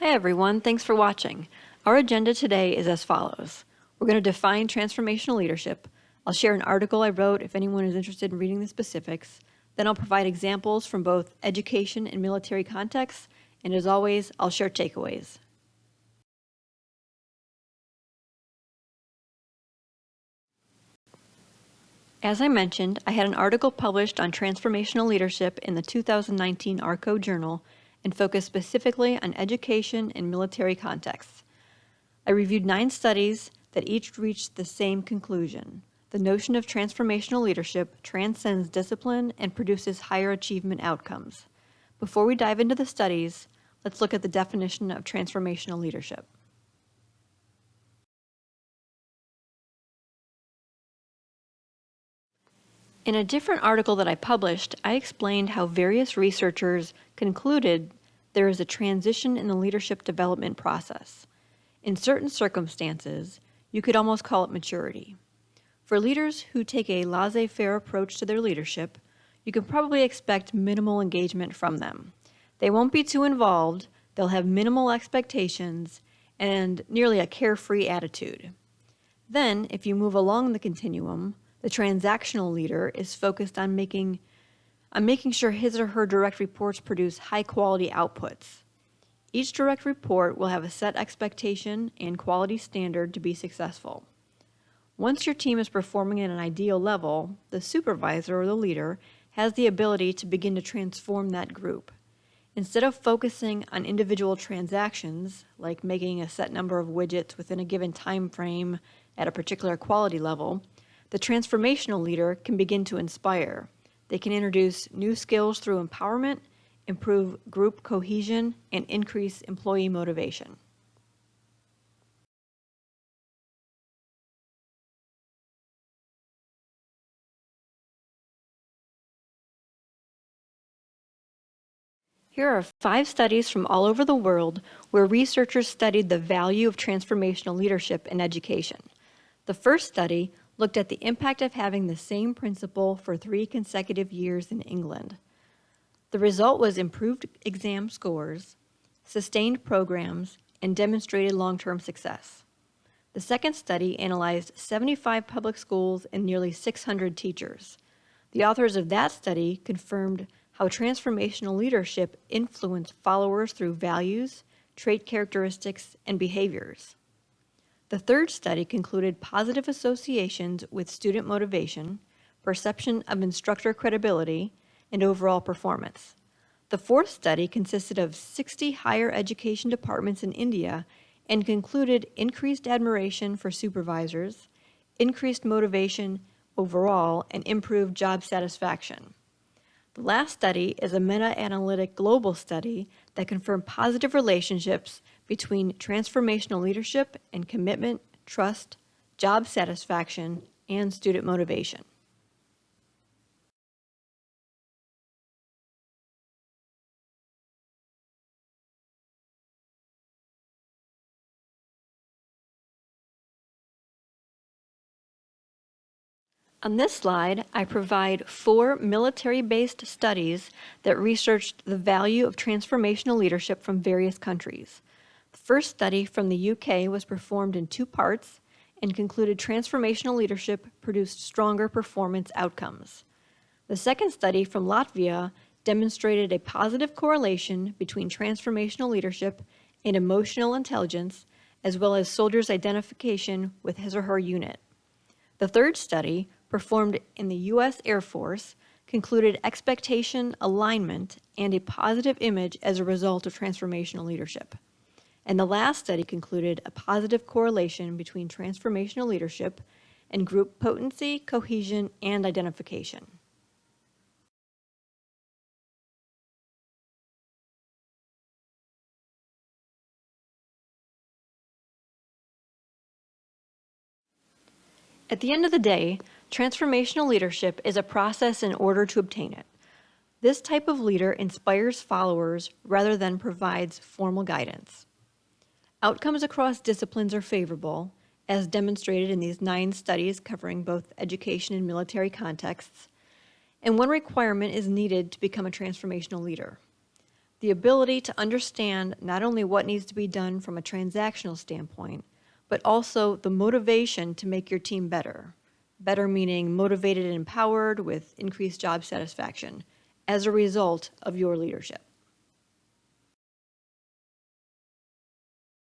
Hi everyone, thanks for watching. Our agenda today is as follows. We're going to define transformational leadership. I'll share an article I wrote if anyone is interested in reading the specifics. Then I'll provide examples from both education and military contexts, and as always, I'll share takeaways. As I mentioned, I had an article published on transformational leadership in the 2019 ARCO Journal and focused specifically on education and military contexts. I reviewed 9 studies that each reached the same conclusion. The notion of transformational leadership transcends discipline and produces higher achievement outcomes. Before we dive into the studies, let's look at the definition of transformational leadership. In a different article that I published, I explained how various researchers concluded there is a transition in the leadership development process. In certain circumstances, you could almost call it maturity. For leaders who take a laissez-faire approach to their leadership, you can probably expect minimal engagement from them. They won't be too involved, they'll have minimal expectations, and nearly a carefree attitude. Then, if you move along the continuum, the transactional leader is focused on making sure his or her direct reports produce high-quality outputs. Each direct report will have a set expectation and quality standard to be successful. Once your team is performing at an ideal level, the supervisor or the leader has the ability to begin to transform that group. Instead of focusing on individual transactions, like making a set number of widgets within a given time frame at a particular quality level, the transformational leader can begin to inspire. They can introduce new skills through empowerment, improve group cohesion, and increase employee motivation. Here are 5 studies from all over the world where researchers studied the value of transformational leadership in education. The first study looked at the impact of having the same principal for 3 consecutive years in England. The result was improved exam scores, sustained programs, and demonstrated long-term success. The second study analyzed 75 public schools and nearly 600 teachers. The authors of that study confirmed how transformational leadership influenced followers through values, trait characteristics, and behaviors. The third study concluded positive associations with student motivation, perception of instructor credibility, and overall performance. The fourth study consisted of 60 higher education departments in India and concluded increased admiration for supervisors, increased motivation overall, and improved job satisfaction. The last study is a meta-analytic global study that confirmed positive relationships between transformational leadership and commitment, trust, job satisfaction, and student motivation. On this slide, I provide 4 military-based studies that researched the value of transformational leadership from various countries. The first study from the UK was performed in 2 parts and concluded transformational leadership produced stronger performance outcomes. The second study from Latvia demonstrated a positive correlation between transformational leadership and emotional intelligence, as well as soldiers' identification with his or her unit. The third study, performed in the U.S. Air Force, concluded expectation alignment and a positive image as a result of transformational leadership. And the last study concluded a positive correlation between transformational leadership and group potency, cohesion, and identification. At the end of the day, transformational leadership is a process in order to obtain it. This type of leader inspires followers rather than provides formal guidance. Outcomes across disciplines are favorable, as demonstrated in these 9 studies covering both education and military contexts, and one requirement is needed to become a transformational leader. The ability to understand not only what needs to be done from a transactional standpoint, but also the motivation to make your team better. Better meaning motivated and empowered with increased job satisfaction as a result of your leadership.